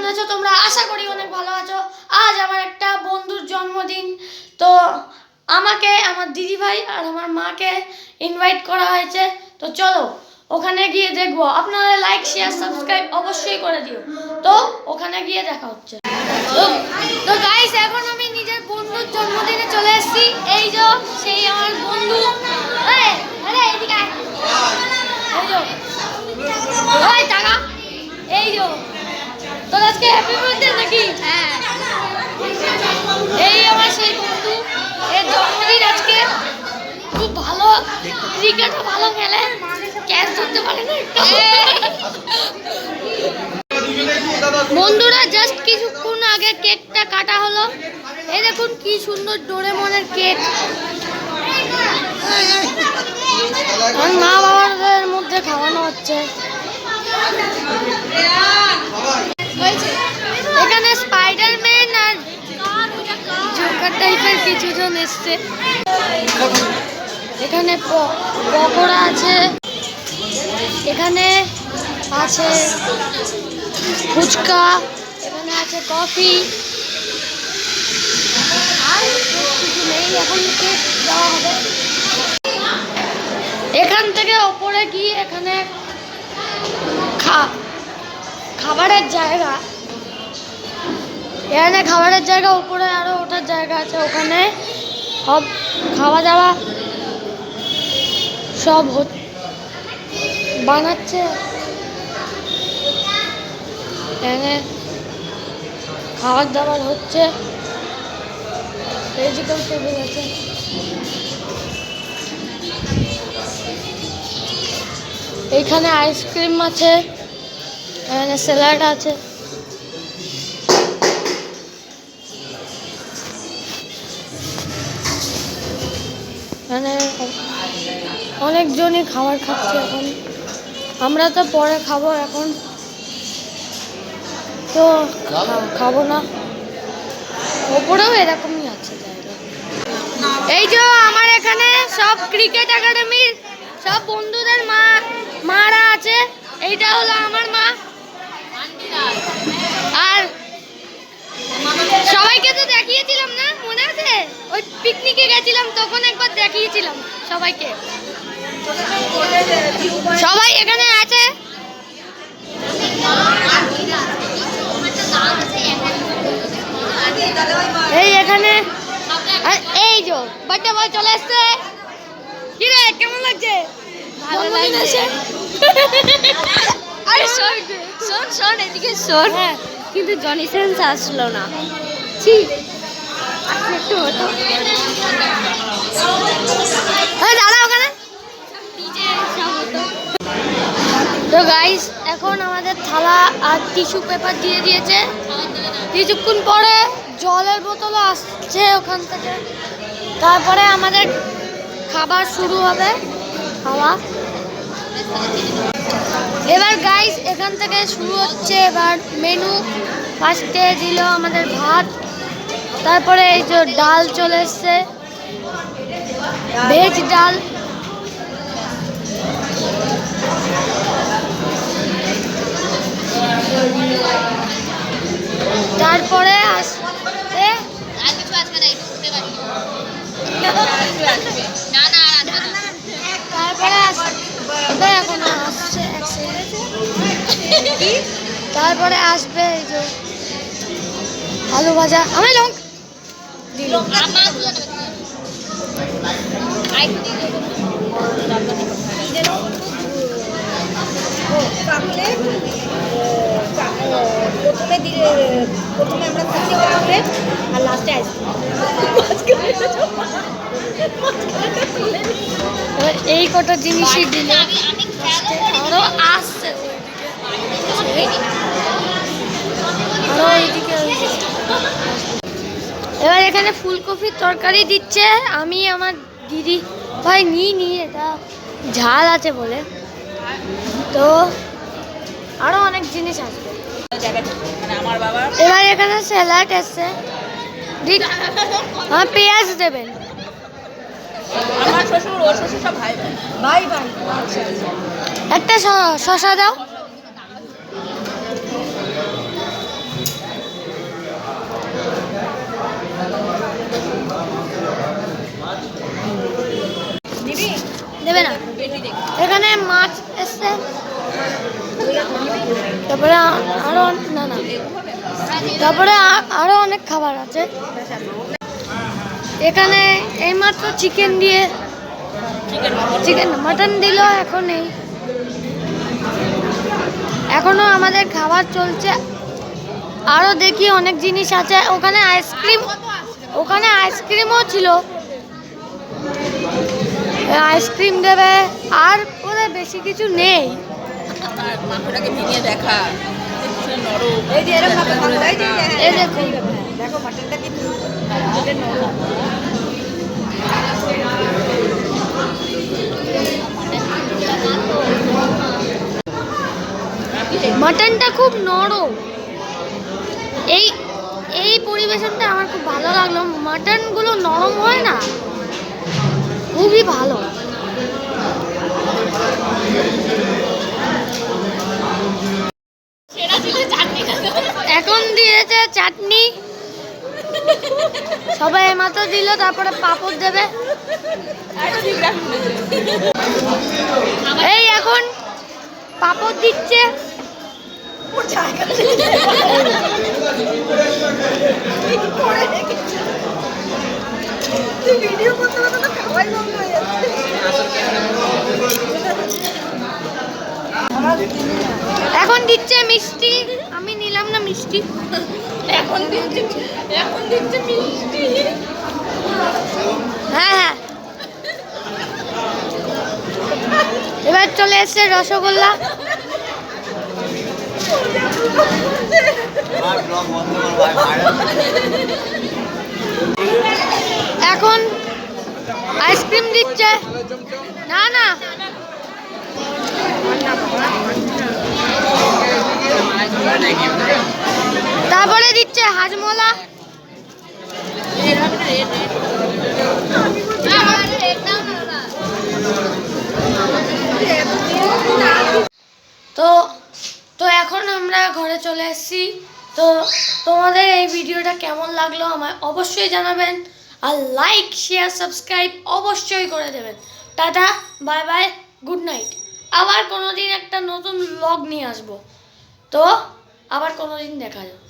আছো তোমরা? আশা করি অনেক ভালো আছো। আজ আমার একটা বন্ধুর জন্মদিন, তো আমাকে আমার দিদিভাই আর আমার মাকে ইনভাইট করা হয়েছে। তো চলো ওখানে গিয়ে দেখবো। আপনারা লাইক শেয়ার সাবস্ক্রাইব অবশ্যই করে দিও। তো ওখানে গিয়ে দেখা হচ্ছে। তো গাইস, এখন আমি নিজের বন্ধুর জন্মদিনে চলে এসেছি। এই যে সেই আমার বন্ধু। আরে এদিকে আয়। এই টাকা এই যে তোর আজকে হ্যাপি বার্থডে নাকি? হ্যাঁ, এই আমার সেই বন্ধু, এর জন্মদিন আজকে। খুব ভালো ক্রিকেটও ভালো খেলে, ক্যাচ ধরতে পারে না। বন্ধুরা, জাস্ট কিছুক্ষণ আগে কেকটা কাটা হলো। এই দেখুন কি সুন্দর ডোরেমনের কেক। মা বাবার মধ্যে খাওয়ানো হচ্ছে। এখানে স্পাইডারম্যান আর জোকার টাইপের কিছুজন এসছে। এখানে পকোড়া আছে, এখানে আছে ফুচকা, এখানে আছে কফি। আর কিছু নেই, এখন কেক দেওয়া হবে। এখান থেকে ওপরে গিয়ে এখানে খাবারের জায়গা, এখানে খাবারের জায়গা, উপরে আরো ওঠার জায়গা আছে। ওখানে সব খাওয়া দাওয়া সব বানাচ্ছে। এখানে খাবার দাবার হচ্ছে। ভেজিটেবল টেবিল আছে। এইখানে আইসক্রিম আছে, এখানে স্যালাড আছে। এখানে অনেকজনই খাবার খাচ্ছে। এখন আমরা তো পরে খাবো, এখন তো খাবো না। ওপরেও এরকমই আছে জায়গা। এই যে আমার এখানে সব ক্রিকেট একাডেমির সব বন্ধুদের মারা আছে। এইটা হলো আমার মা। আর সবাইকে তো দেখিয়েছিলাম না, মনে আছে? ওই পিকনিকে গেছিলাম তখন একবার দেখিয়েছিলাম সবাইকে। সবাই এখানে আছে। এই এখানে এই যে বাচ্চা বয় চলে আসছে। কি রে, কেমন লাগছে? ভালো লাগছে। আরে শোন এদিকে শোন। কিন্তু জনি সেন্স আসলো না। ঠিক একটু হতো। দাঁড়া ওখানে। তো গাইস, এখন আমাদের থালা আর টিস্যু পেপার দিয়ে দিয়েছে। কিছুক্ষণ পরে জলের বোতলও আসছে ওখান থেকে। তারপরে আমাদের খাবার শুরু হবে, খাওয়া। এবার গাইস এখান থেকে শুরু হচ্ছে এবার মেনু। ফার্স্টে দিল আমাদের ভাত, তারপরে এই যে ডাল চলে এসছে, ভেজ ডাল। তারপরে আসবে তারপরে আসবে এখন আসছে তারপরে আসবে এই যে আলু ভাজা। আমি লঙ্ক প্রথমে আমরা খাচ্ছি কাকলেট আর লাস্টে এই কটা জিনিসই দিল। আরো আসছে আরো এইদিকে। এবার এখানে ফুলকপির তরকারি দিচ্ছে। আমি আমার দিদি ভাই নিই এটা ঝাল আছে বলে। তো আরো অনেক জিনিস আসবে। এবার এখানে স্যালাড এসছে। পেঁয়াজ দেবেন। আমার শ্বশুর ওর শ্বশুর সব ভাই ভাই ভাই একটা শসা দাও। তারপরে আরো না না তারপরে আরো অনেক খাবার আছে এখানে। এইমাত্র চিকেন দিয়ে মাটন দিল, এখন এই এখনো আমাদের খাবার চলছে। আরো দেখি অনেক জিনিস আছে ওখানে। আইসক্রিমও ছিল, আইসক্রিম দেবে। আর ওদের বেশি কিছু নেই। মাংসটাকে ভেঙে দেখা, এই যে এরকম এই দেখুন, দেখো মাটনটা কি নরম। মাটনটা খুব নরম। এই এই পরিবেশনটা আমার খুব ভালো লাগলো। মাটনগুলো নরম হয় না, খুবই ভালো। এখন দিয়েছে চাটনি, সবাই মাত্র দিল। তারপরে পাঁপড় দেবে। এই এখন পাঁপড় দিচ্ছে। এখন দিচ্ছে মিষ্টি, আমি নিলাম না মিষ্টি। এখন দিচ্ছে মিষ্টি। হ্যাঁ হ্যাঁ, এবার চলে এসছে রসগোল্লা। এখন আইসক্রিম দিচ্ছে। না না, তারপরে দিচ্ছে হাজমোলা। তো তো এখন আমরা ঘরে চলে এসেছি। তো তোমাদের এই ভিডিওটা কেমন লাগলো আমায় অবশ্যই জানাবেন। আর লাইক শেয়ার সাবস্ক্রাইব অবশ্যই করে দেবেন। Tata, bye bye, good night. আবার কোনো দিন একটা নতুন ব্লগ নিয়ে আসবো। তো আবার কোনো দিন দেখা যাবে।